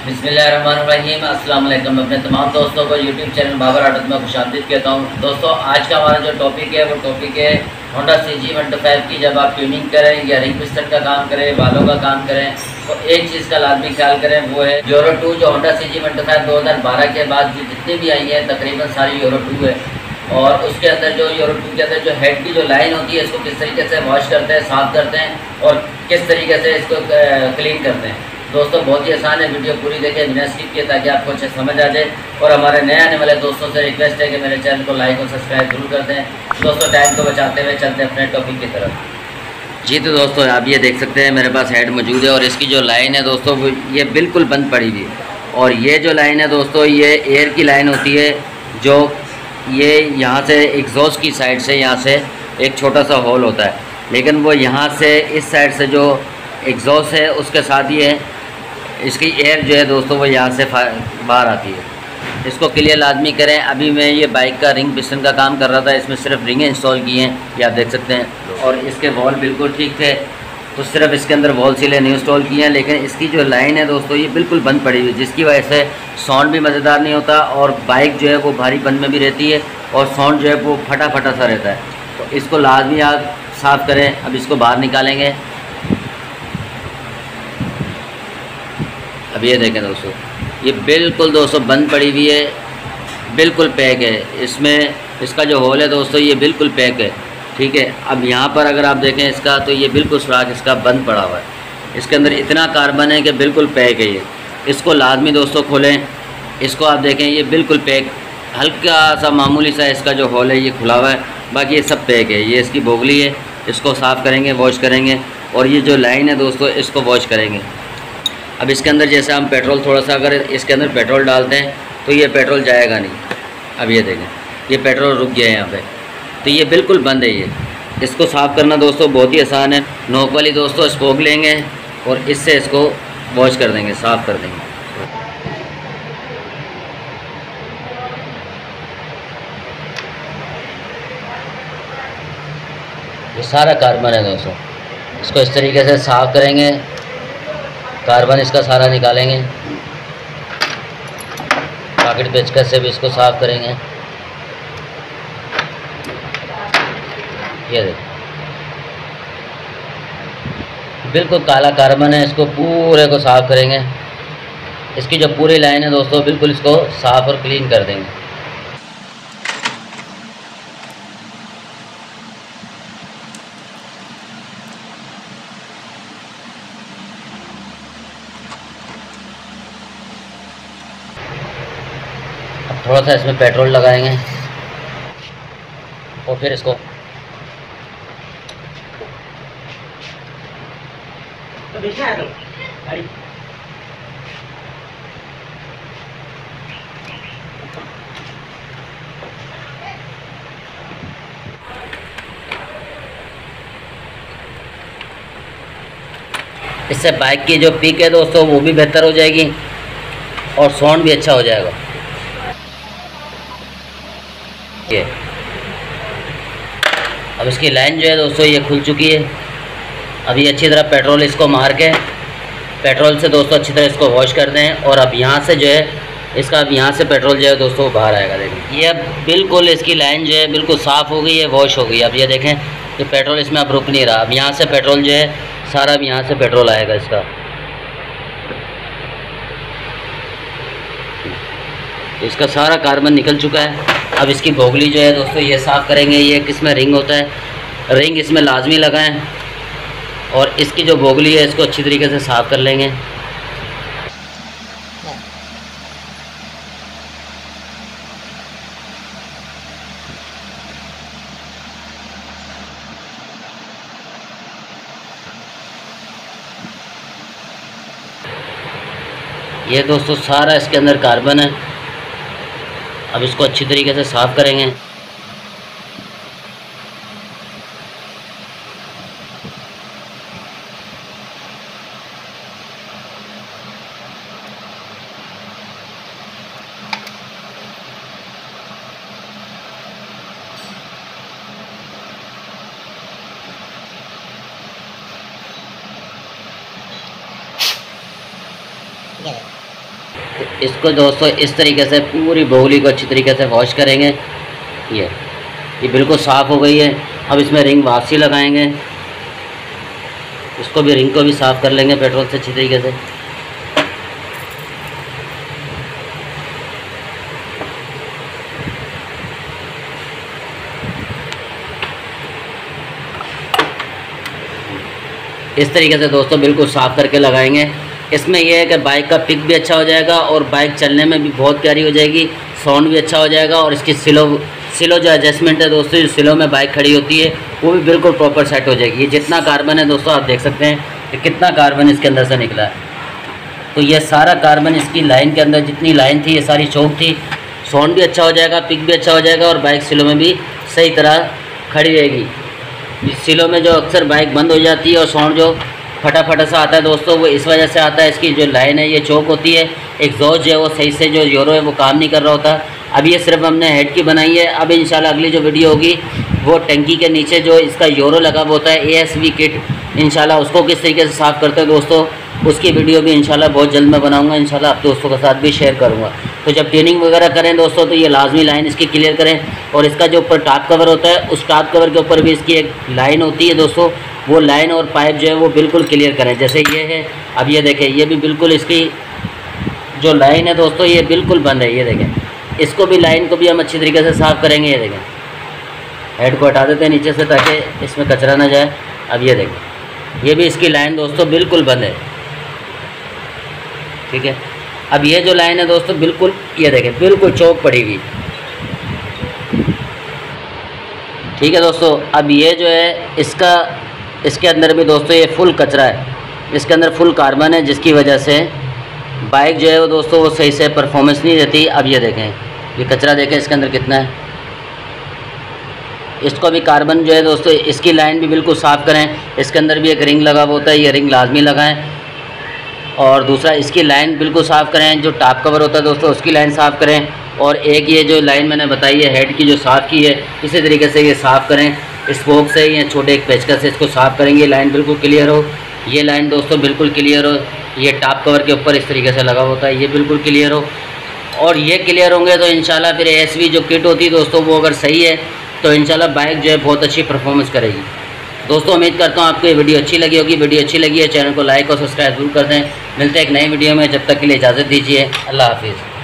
बिस्मिल्लाहिर्रहमानिर्रहीम। अस्सलाम वालेकुम। अपने तमाम दोस्तों को यूट्यूब चैनल बाबर आदत में खुशामदीद कहता हूँ। दोस्तों, आज का हमारा जो टॉपिक है वो टॉपिक है होंडा CG125 की। जब आप ट्यूनिंग करें या रिंग पिस्टन का काम करें, बालों का काम करें, तो एक चीज़ का लाजमी ख्याल करें, वो है यूरो 2। जो होंडा CG125 2012 के बाद जो जितनी भी आई हैं तकरीबन सारी यूरो 2 है। और उसके अंदर जो यूरो 2 के अंदर जो हेड की जो लाइन होती है, इसको किस तरीके से वॉश करते हैं, साफ़ करते हैं और किस तरीके से इसको क्लीन करते हैं। दोस्तों, बहुत ही आसान है, वीडियो पूरी देखें, बिना स्किप किए, ताकि आपको अच्छे समझ आ जाए। और हमारे नए आने वाले दोस्तों से रिक्वेस्ट है कि मेरे चैनल को लाइक और सब्सक्राइब जरूर कर दें। दोस्तों, टाइम को बचाते हुए चलते हैं अपने टॉपिक की तरफ। जी, तो दोस्तों आप ये देख सकते हैं मेरे पास हेड मौजूद है और इसकी जो लाइन है दोस्तों वो ये बिल्कुल बंद पड़ी हुई है। और ये जो लाइन है दोस्तों, ये एयर की लाइन होती है। जो ये यहाँ से एग्जॉस्ट की साइड से यहाँ से एक छोटा सा होल होता है, लेकिन वो यहाँ से इस साइड से जो एग्जॉस्ट है उसके साथ ये इसकी एयर जो है दोस्तों वो यहाँ से बाहर आती है। इसको क्लियर लाजमी करें। अभी मैं ये बाइक का रिंग पिस्टन का काम कर रहा था, इसमें सिर्फ रिंगें इंस्टॉल की हैं, ये आप देख सकते हैं। और इसके वॉल बिल्कुल ठीक थे, तो सिर्फ इसके अंदर वॉल सीलें नहीं इंस्टॉल की हैं। लेकिन इसकी जो लाइन है दोस्तों ये बिल्कुल बंद पड़ी हुई है, जिसकी वजह से साउंड भी मज़ेदार नहीं होता और बाइक जो है वो भारी बंद में भी रहती है और साउंड जो है वो फटा फटा सा रहता है। तो इसको लाजमी आप साफ़ करें। अब इसको बाहर निकालेंगे। अब ये देखें दोस्तों, ये बिल्कुल दोस्तों बंद पड़ी हुई है, बिल्कुल पैक है। इसमें इसका जो होल है दोस्तों ये बिल्कुल पैक है, ठीक है। अब यहाँ पर अगर आप देखें इसका, तो ये बिल्कुल सुराख इसका बंद पड़ा हुआ है। इसके अंदर इतना कार्बन है कि बिल्कुल पैक है ये। इसको लाजमी दोस्तों खोलें। इसको आप देखें, ये बिल्कुल पैक, हल्का सा मामूली सा इसका जो होल है ये खुला हुआ है, बाकी ये सब पैक है। ये इसकी बोगली है, इसको साफ़ करेंगे, वॉश करेंगे। और ये जो लाइन है दोस्तों इसको वॉश करेंगे। अब इसके अंदर जैसे हम पेट्रोल थोड़ा सा अगर इसके अंदर पेट्रोल डालते हैं तो ये पेट्रोल जाएगा नहीं। अब ये देखें, ये पेट्रोल रुक गया है यहाँ पे, तो ये बिल्कुल बंद है ये। इसको साफ़ करना दोस्तों बहुत ही आसान है। नोक वाली दोस्तों स्पोक लेंगे और इससे इसको वॉश कर देंगे, साफ़ कर देंगे। ये सारा कार्बन है दोस्तों, इसको इस तरीके से साफ़ करेंगे, कार्बन इसका सारा निकालेंगे। पॉकेट पेचकस से भी इसको साफ़ करेंगे। ये देखो, बिल्कुल काला कार्बन है, इसको पूरे को साफ़ करेंगे। इसकी जो पूरी लाइन है दोस्तों बिल्कुल इसको साफ़ और क्लीन कर देंगे। अब थोड़ा सा इसमें पेट्रोल लगाएंगे और फिर इसको इससे बाइक की जो पिक है दोस्तों वो भी बेहतर हो जाएगी और साउंड भी अच्छा हो जाएगा। ये अब इसकी लाइन जो है दोस्तों ये खुल चुकी है। अभी अच्छी तरह पेट्रोल इसको मार के, पेट्रोल से दोस्तों अच्छी तरह इसको वॉश कर दें। और अब यहाँ से जो है इसका, अब यहाँ से पेट्रोल जो है दोस्तों बाहर आएगा। देखें, ये अब बिल्कुल इसकी लाइन जो है बिल्कुल साफ़ हो गई है, वॉश हो गई। अब ये देखें, ये पेट्रोल इसमें अब रुक नहीं रहा। अब यहाँ से पेट्रोल जो है सारा, अब यहाँ से पेट्रोल आएगा इसका। इसका सारा कार्बन निकल चुका है। अब इसकी बोगली जो है दोस्तों ये साफ़ करेंगे। ये किसमें रिंग होता है, रिंग इसमें लाजमी लगाएं। और इसकी जो बोगली है इसको अच्छी तरीके से साफ़ कर लेंगे। ये दोस्तों सारा इसके अंदर कार्बन है। अब इसको अच्छी तरीके से साफ़ करेंगे। Get it. इसको दोस्तों इस तरीके से पूरी बोगली को अच्छी तरीके से वॉश करेंगे। ये बिल्कुल साफ़ हो गई है। अब इसमें रिंग वापसी लगाएंगे, इसको भी रिंग को भी साफ़ कर लेंगे पेट्रोल से अच्छी तरीके से। इस तरीके से दोस्तों बिल्कुल साफ़ करके लगाएंगे। इसमें यह है कि बाइक का पिक भी अच्छा हो जाएगा और बाइक चलने में भी बहुत प्यारी हो जाएगी, साउंड भी अच्छा हो जाएगा और इसकी सिलो जो एडजस्टमेंट है दोस्तों, जो सिलो में बाइक खड़ी होती है वो भी बिल्कुल प्रॉपर सेट हो जाएगी। ये जितना कार्बन है दोस्तों आप देख सकते हैं कि कितना कार्बन इसके अंदर से निकला है। तो ये सारा कार्बन इसकी लाइन के अंदर जितनी लाइन थी ये सारी चौक थी। साउंड भी अच्छा हो जाएगा, पिक भी अच्छा हो जाएगा और बाइक सिलो में भी सही तरह खड़ी रहेगी। इस सिलो में जो अक्सर बाइक बंद हो जाती है और साउंड जो फटाफट सा आता है दोस्तों, वो इस वजह से आता है, इसकी जो लाइन है ये चौक होती है। एग्जॉस्ट जो है वो सही से जो यूरो है वो काम नहीं कर रहा होता। अब ये सिर्फ हमने हेड की बनाई है। अब इंशाल्लाह अगली जो वीडियो होगी वो टंकी के नीचे जो इसका यूरो लगा हुआ होता है ASV किट, इंशाल्लाह उसको किस तरीके से साफ़ करते हैं दोस्तों, उसकी वीडियो भी इंशाल्लाह बहुत जल्द मैं बनाऊंगा। इंशाल्लाह आप दोस्तों के साथ भी शेयर करूंगा। तो जब ट्यूनिंग वगैरह करें दोस्तों तो ये लाजमी लाइन इसकी क्लियर करें। और इसका जो ऊपर टॉप कवर होता है उस टॉप कवर के ऊपर भी इसकी एक लाइन होती है दोस्तों, वो लाइन और पाइप जो है वो बिल्कुल क्लियर करें। जैसे ये है, अब ये देखें, ये भी बिल्कुल इसकी जो लाइन है दोस्तों ये बिल्कुल बंद है। ये देखें, इसको भी लाइन को भी हम अच्छी तरीके से साफ़ करेंगे। ये देखें, हेड को हटा देते हैं नीचे से ताकि इसमें कचरा ना जाए। अब ये देखें, ये भी इसकी लाइन दोस्तों बिल्कुल बंद है। ठीक है, अब ये जो लाइन है दोस्तों बिल्कुल, ये देखें, बिल्कुल चौक पड़ी हुई। ठीक है दोस्तों, अब ये जो है इसके अंदर भी दोस्तों ये फुल कचरा है, इसके अंदर फुल कार्बन है, जिसकी वजह से बाइक जो है वो दोस्तों वो सही से परफॉर्मेंस नहीं देती। अब ये देखें, ये कचरा देखें इसके अंदर कितना है। इसको भी कार्बन जो है दोस्तों, इसकी लाइन भी बिल्कुल साफ़ करें। इसके अंदर भी एक रिंग लगा हुआ होता है, ये रिंग लाजमी लगाएं। और दूसरा, इसकी लाइन बिल्कुल साफ़ करें। जो टॉप कवर होता है दोस्तों उसकी लाइन साफ़ करें। और एक ये जो लाइन मैंने बताई है हेड की जो साफ़ की है, इसी तरीके से ये साफ़ करें। स्पोक से या छोटे एक पेचकस से इसको साफ़ करेंगे, लाइन बिल्कुल क्लियर हो। ये लाइन दोस्तों बिल्कुल क्लियर हो। ये टॉप कवर के ऊपर इस तरीके से लगा होता है, ये बिल्कुल क्लियर हो। और ये क्लियर होंगे तो इंशाल्लाह फिर ASV जो किट होती है दोस्तों वो अगर सही है तो इंशाल्लाह बाइक जो है बहुत अच्छी परफॉर्मेंस करेगी। दोस्तों उम्मीद करता हूँ आपको ये वीडियो अच्छी लगी होगी। वीडियो अच्छी लगी है चैनल को लाइक और सब्सक्राइब जरूर कर दें। मिलते हैं एक नई वीडियो में, जब तक के लिए इजाज़त दीजिए। अल्लाह हाफिज़।